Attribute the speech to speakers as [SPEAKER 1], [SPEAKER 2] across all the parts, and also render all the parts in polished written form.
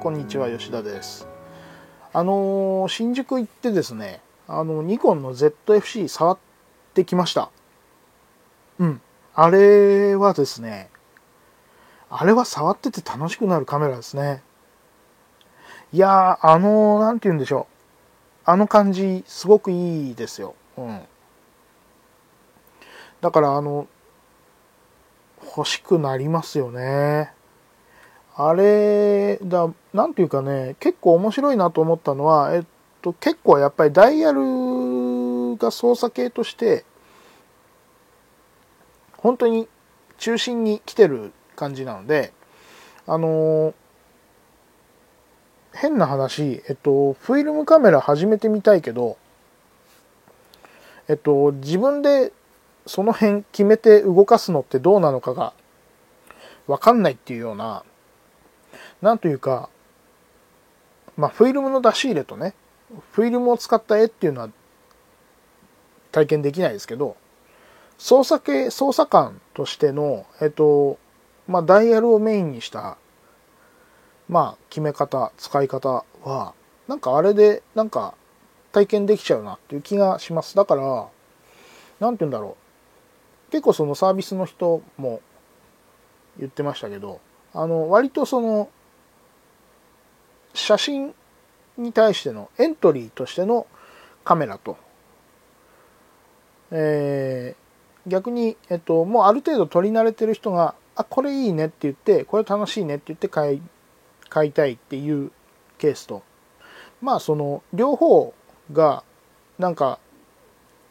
[SPEAKER 1] こんにちは、吉田です。新宿行ってですね、ニコンの ZFC 触ってきました。あれはですね、あれは触ってて楽しくなるカメラですね。いやー、なんて言うんでしょう。あの感じ、すごくいいですよ。だから、欲しくなりますよね。あれなんていうかね、結構面白いなと思ったのは、結構やっぱりダイヤルが操作系として、本当に中心に来てる感じなので、変な話、フィルムカメラ始めてみたいけど、自分でその辺決めて動かすのってどうなのかがわかんないっていうような、なんというか、フィルムの出し入れとね、フィルムを使った絵っていうのは体験できないですけど、操作感としての、ダイヤルをメインにした、決め方、使い方は、なんかあれで、なんか体験できちゃうなっていう気がします。だから、なんて言うんだろう。結構そのサービスの人も言ってましたけど、割とその、写真に対してのエントリーとしてのカメラと、逆に、もうある程度撮り慣れてる人が、これいいねって言って、これ楽しいねって言って買いたいっていうケースと、その、両方が、なんか、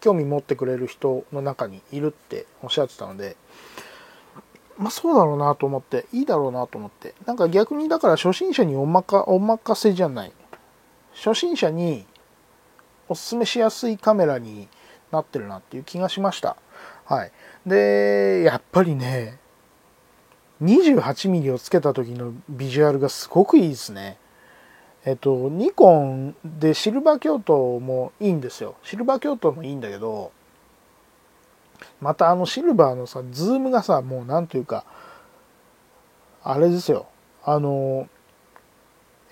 [SPEAKER 1] 興味持ってくれる人の中にいるっておっしゃってたので、そうだろうなと思って、いいだろうなと思って。なんか逆にだから初心者にお任せじゃない。初心者におすすめしやすいカメラになってるなっていう気がしました。はい。で、やっぱりね、28mm をつけた時のビジュアルがすごくいいですね。ニコンでシルバー京都もいいんですよ。シルバー京都もいいんだけど、またシルバーのさ、ズームがさ、もうなんというか、あれですよ。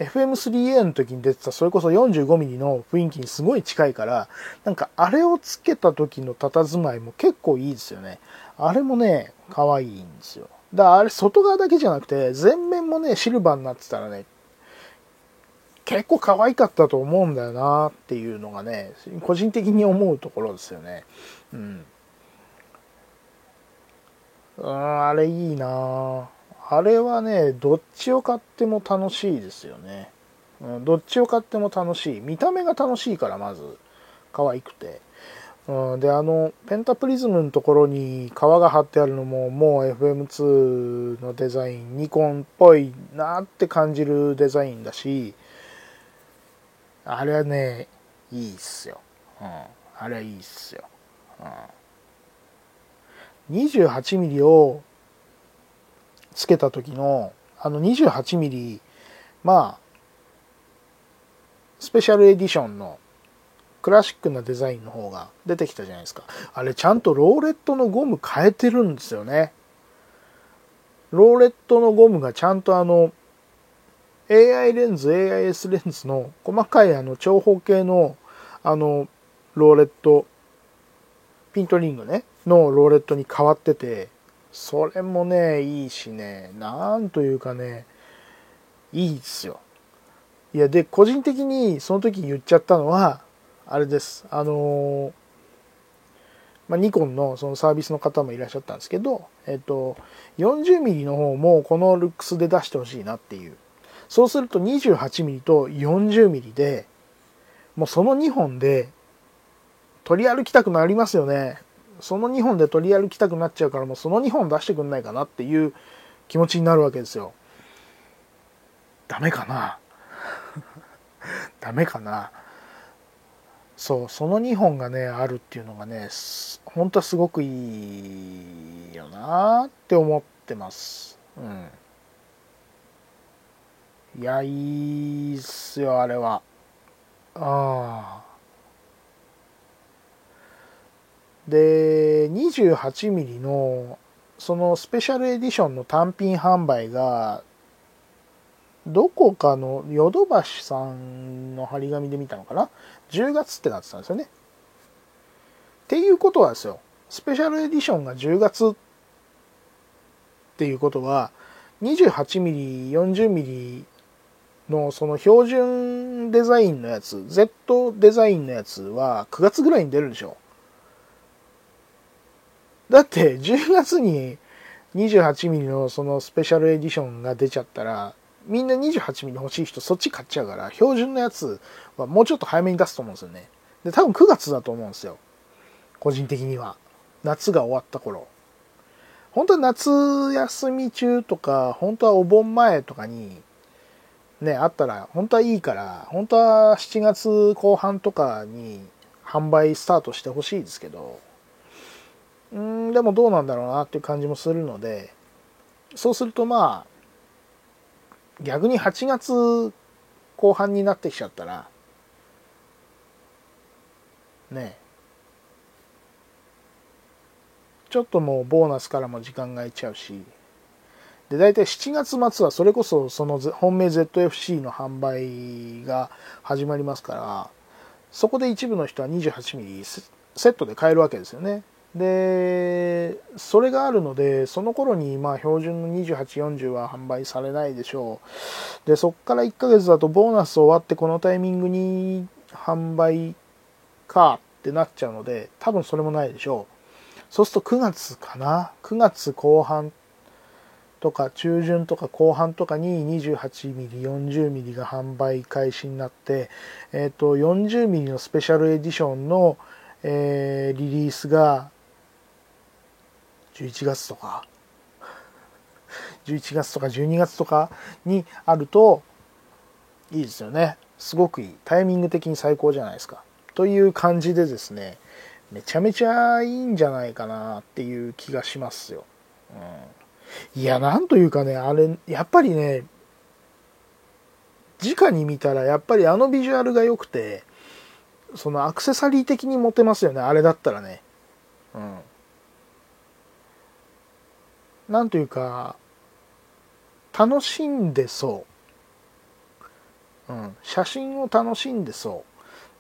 [SPEAKER 1] FM3A の時に出てた、それこそ 45mm の雰囲気にすごい近いから、なんかあれをつけた時の佇まいも結構いいですよね。あれもね、可愛いんですよ。だからあれ外側だけじゃなくて、前面もね、シルバーになってたらね、結構可愛かったと思うんだよなっていうのがね、個人的に思うところですよね。あれいいなあれはね、どっちを買っても楽しいですよね。どっちを買っても楽しい。見た目が楽しいから、まず、可愛くて。で、ペンタプリズムのところに革が貼ってあるのも、もう FM2 のデザイン、ニコンっぽいなって感じるデザインだし、あれはね、いいっすよ。あれはいいっすよ。28mm をつけた時の、28mm、スペシャルエディションのクラシックなデザインの方が出てきたじゃないですか。あれちゃんとローレットのゴム変えてるんですよね。ローレットのゴムがちゃんとAI レンズ、AIS レンズの細かい長方形のローレット、ピントリングね、のローレットに変わってて、それもね、いいしね、なんというかね、いいですよ。いや、で、個人的にその時に言っちゃったのは、あれです。ニコンのそのサービスの方もいらっしゃったんですけど、40mm の方もこのルックスで出してほしいなっていう。そうすると 28mm と 40mm で、もうその2本で取り歩きたくなりますよね。その2本で取り歩きたくなっちゃうから、もうその2本出してくんないかなっていう気持ちになるわけですよ。ダメかなダメかな。そう、その2本がね、あるっていうのがね、本当はすごくいいよなって思ってます。いや、いいっすよ、あれは。ああ。で、28mm の、そのスペシャルエディションの単品販売が、どこかのヨドバシさんの張り紙で見たのかな、10月ってなってたんですよね。っていうことはですよ、スペシャルエディションが10月っていうことは 28mm、40mm のその標準デザインのやつ、 Z デザインのやつは9月ぐらいに出るでしょ。だって10月に 28mm のそのスペシャルエディションが出ちゃったら、みんな 28mm 欲しい人そっち買っちゃうから、標準のやつはもうちょっと早めに出すと思うんですよね。で、多分9月だと思うんですよ。個人的には。夏が終わった頃。本当は夏休み中とか、本当はお盆前とかに、ね、あったら、本当はいいから、本当は7月後半とかに販売スタートしてほしいですけど、でもどうなんだろうなっていう感じもするので、そうするとまあ、逆に8月後半になってきちゃったら、ね、ちょっともうボーナスからも時間がいっちゃうし、で、大体7月末はそれこそその本命 ZFC の販売が始まりますから、そこで一部の人は 28mm セットで買えるわけですよね。で、それがあるので、その頃にまあ標準の28、40は販売されないでしょう。で、そこから1ヶ月だとボーナス終わってこのタイミングに販売かってなっちゃうので、多分それもないでしょう。そうすると9月かな。9月後半とか中旬とか後半とかに 28mm、40mm が販売開始になって、40mm のスペシャルエディションの、リリースが11月とか11月とか12月とかにあるといいですよね。すごくいい。タイミング的に最高じゃないですか。という感じでですね、めちゃめちゃいいんじゃないかなっていう気がしますよ。いや、なんというかね、あれ、やっぱりね、直に見たらやっぱりあのビジュアルが良くて、そのアクセサリー的にモテますよね、あれだったらね。なんというか、楽しんでそう。写真を楽しんでそ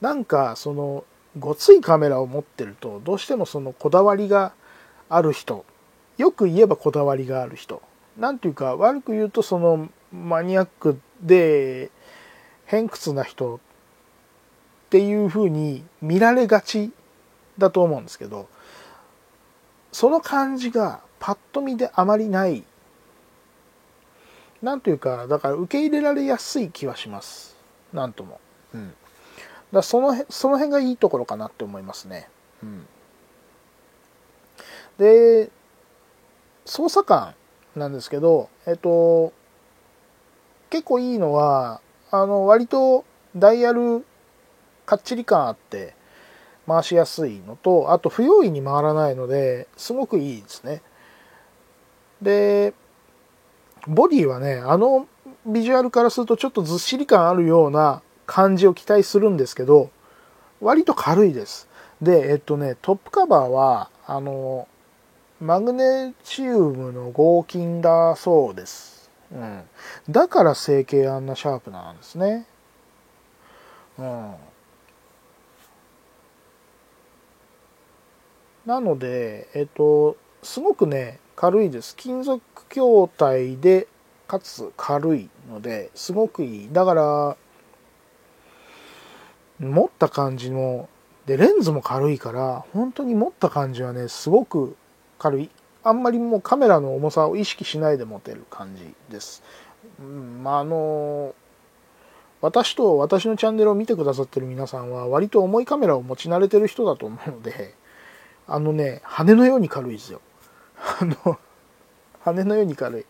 [SPEAKER 1] う。なんか、その、ごついカメラを持ってると、どうしてもそのこだわりがある人。よく言えばこだわりがある人。なんていうか、悪く言うとそのマニアックで偏屈な人っていう風に見られがちだと思うんですけど、その感じがパッと見であまりない。なんというか、だから受け入れられやすい気はします。なんとも。だその辺がいいところかなって思いますね。で、操作感なんですけど、結構いいのは、割とダイヤルかっちり感あって回しやすいのと、あと不用意に回らないので、すごくいいですね。で、ボディはね、ビジュアルからするとちょっとずっしり感あるような感じを期待するんですけど、割と軽いです。で、トップカバーは、マグネシウムの合金だそうです。だから成形あんなシャープなんですね。なので、すごくね、軽いです。金属筐体で、かつ軽いので、すごくいい。だから、持った感じも、で、レンズも軽いから、本当に持った感じはね、すごく軽い。あんまりもうカメラの重さを意識しないで持てる感じです。私と私のチャンネルを見てくださってる皆さんは割と重いカメラを持ち慣れてる人だと思うので、羽のように軽いですよ。羽のように軽い。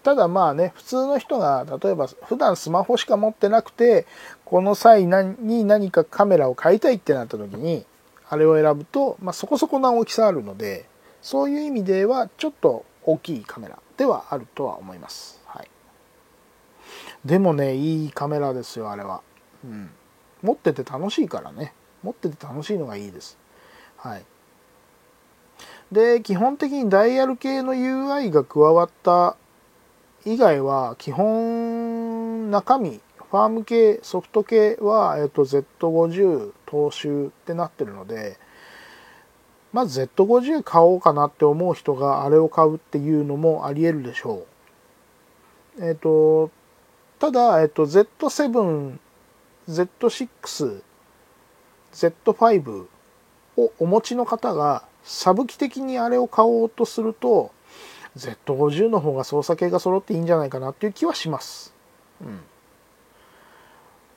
[SPEAKER 1] ただまあね、普通の人が、例えば普段スマホしか持ってなくて、この際に何かカメラを買いたいってなった時に、あれを選ぶと、そこそこな大きさあるので、そういう意味ではちょっと大きいカメラではあるとは思います。はい。でもね、いいカメラですよ、あれは。持ってて楽しいからね。持ってて楽しいのがいいです。はい。で、基本的にダイヤル系の UI が加わった以外は、基本中身、ファーム系、ソフト系は、Z50 踏襲ってなってるので、まず Z50 買おうかなって思う人があれを買うっていうのもあり得るでしょう。ただ、Z7、Z6、Z5 をお持ちの方がサブ機的にあれを買おうとすると Z50 の方が操作系が揃っていいんじゃないかなっていう気はします。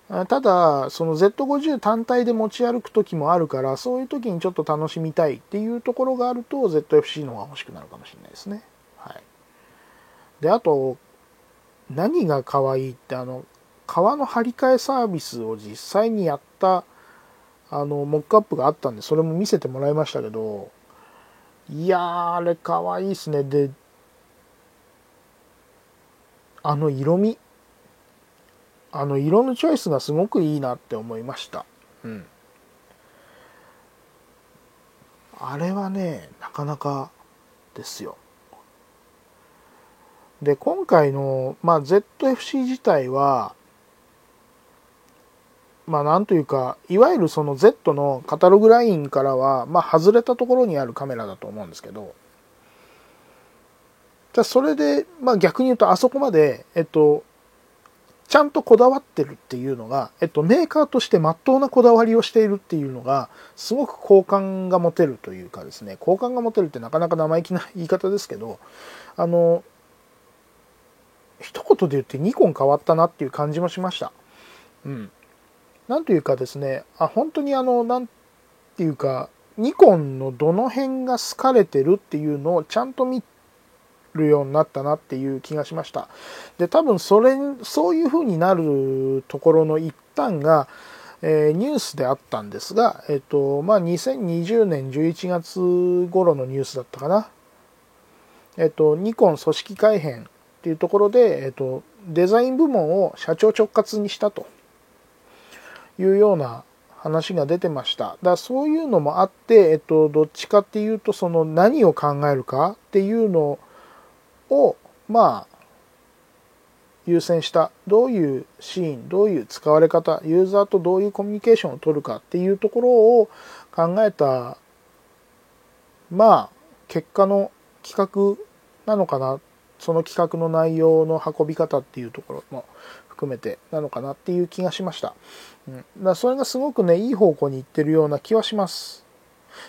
[SPEAKER 1] ただその Z50 単体で持ち歩く時もあるから、そういう時にちょっと楽しみたいっていうところがあると ZFC の方が欲しくなるかもしれないですね。はい。で、あと何が可愛いって革の張り替えサービスを実際にやったモックアップがあったんで、それも見せてもらいましたけど、いやー、あれ可愛いですね。で、色味、色のチョイスがすごくいいなって思いました。あれはね、なかなかですよ。で、今回の、ZFC 自体は、なんというか、いわゆるその Z のカタログラインからは、外れたところにあるカメラだと思うんですけど、それで、逆に言うと、あそこまで、ちゃんとこだわってるっていうのが、メーカーとして真っ当なこだわりをしているっていうのが、すごく好感が持てるというかですね、好感が持てるってなかなか生意気な言い方ですけど、一言で言ってニコン変わったなっていう感じもしました。なんというかですね、本当になんていうか、ニコンのどの辺が好かれてるっていうのをちゃんと見るようになったなっていう気がしました。で、多分そういう風になるところの一端が、ニュースであったんですが、2020年11月頃のニュースだったかな。ニコン組織改編っていうところで、デザイン部門を社長直轄にしたというような話が出てました。だからそういうのもあって、どっちかっていうと、その何を考えるかっていうのを、優先した。どういうシーン、どういう使われ方、ユーザーとどういうコミュニケーションを取るかっていうところを考えた、結果の企画なのかな。その企画の内容の運び方っていうところも含めてなのかなっていう気がしました。だからそれがすごくね、いい方向に行ってるような気はします。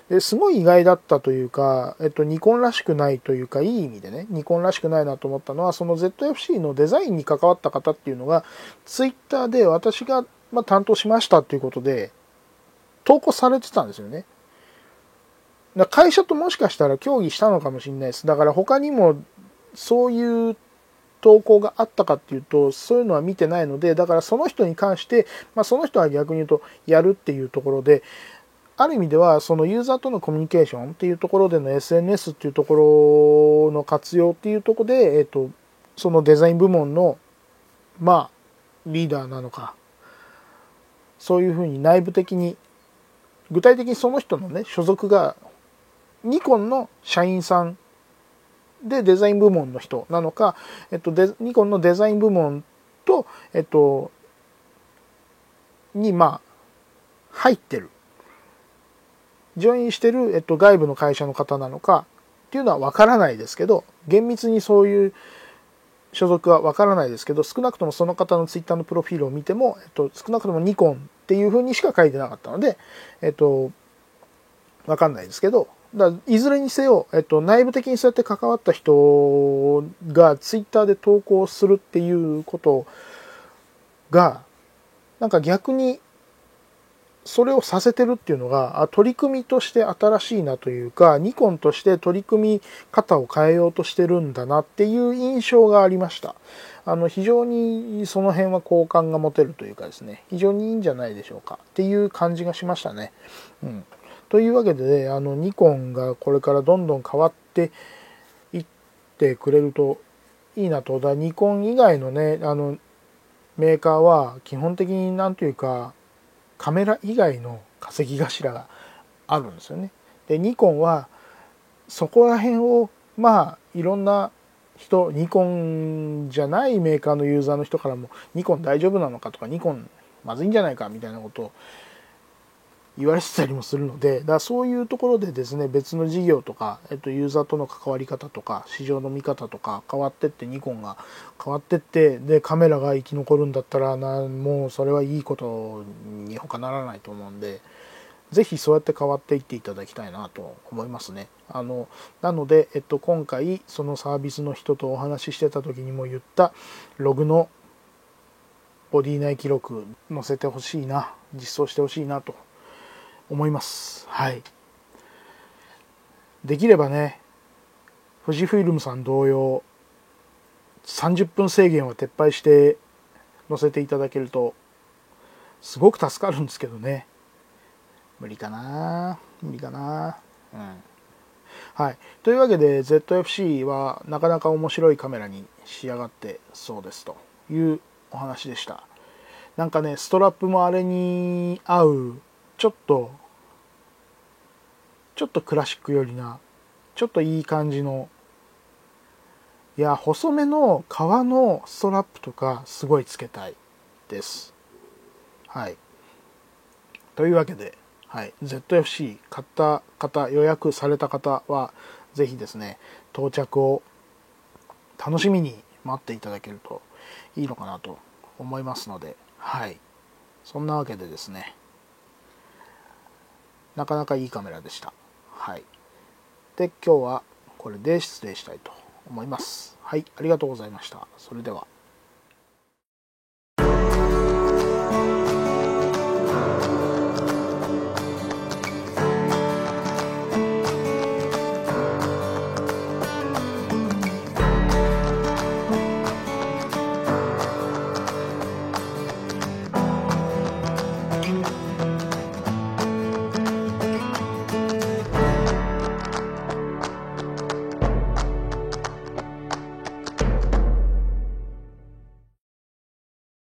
[SPEAKER 1] ですごい意外だったというか、ニコンらしくないというか、いい意味でね、ニコンらしくないなと思ったのは、その ZFC のデザインに関わった方っていうのが、ツイッターで私が担当しましたっていうことで、投稿されてたんですよね。会社ともしかしたら協議したのかもしれないです。だから他にもそういう投稿があったかっていうと、そういうのは見てないので、だからその人に関して、その人は逆に言うとやるっていうところで、ある意味ではそのユーザーとのコミュニケーションっていうところでの SNS っていうところの活用っていうところで、そのデザイン部門のリーダーなのか、そういうふうに内部的に具体的にその人のね所属がニコンの社員さんでデザイン部門の人なのか、ニコンのデザイン部門とに入ってるジョインしてる、外部の会社の方なのかっていうのはわからないですけど、厳密にそういう所属はわからないですけど、少なくともその方のツイッターのプロフィールを見ても、少なくともニコンっていう風にしか書いてなかったので、わかんないですけど、いずれにせよ、内部的にそうやって関わった人がツイッターで投稿するっていうことが、なんか逆にそれをさせてるっていうのが、取り組みとして新しいなというか、ニコンとして取り組み方を変えようとしてるんだなっていう印象がありました。非常にその辺は好感が持てるというかですね、非常にいいんじゃないでしょうかっていう感じがしましたね。というわけで、ニコンがこれからどんどん変わっていってくれるといいなと。ニコン以外のね、メーカーは基本的になんというか、カメラ以外の稼ぎ頭があるんですよね。で、ニコンはそこら辺をいろんな人、ニコンじゃないメーカーのユーザーの人からもニコン大丈夫なのかとか、ニコンまずいんじゃないかみたいなことを言われてたりもするので、そういうところでですね、別の事業とか、ユーザーとの関わり方とか、市場の見方とか変わってって、ニコンが変わってって、で、カメラが生き残るんだったらもうそれはいいことに他ならないと思うんで、ぜひそうやって変わっていっていただきたいなと思いますね。なので、今回そのサービスの人とお話ししてた時にも言ったログのボディ内記録載せてほしいな、実装してほしいなと思います。はい。できればね、富士フイルムさん同様、30分制限を撤廃して載せていただけると、すごく助かるんですけどね。無理かな。うん。はい。というわけで ZFC はなかなか面白いカメラに仕上がってそうですというお話でした。なんかね、ストラップもあれに合う、ちょっとクラシックよりな、ちょっといい感じの、いや、細めの革のストラップとかすごいつけたいです。はい。というわけで、はい、ZFC 買った方、予約された方は、ぜひですね、到着を楽しみに待っていただけるといいのかなと思いますので、はい。そんなわけでですね、なかなかいいカメラでした。はい。で、今日はこれで失礼したいと思います。はい、ありがとうございました。それでは。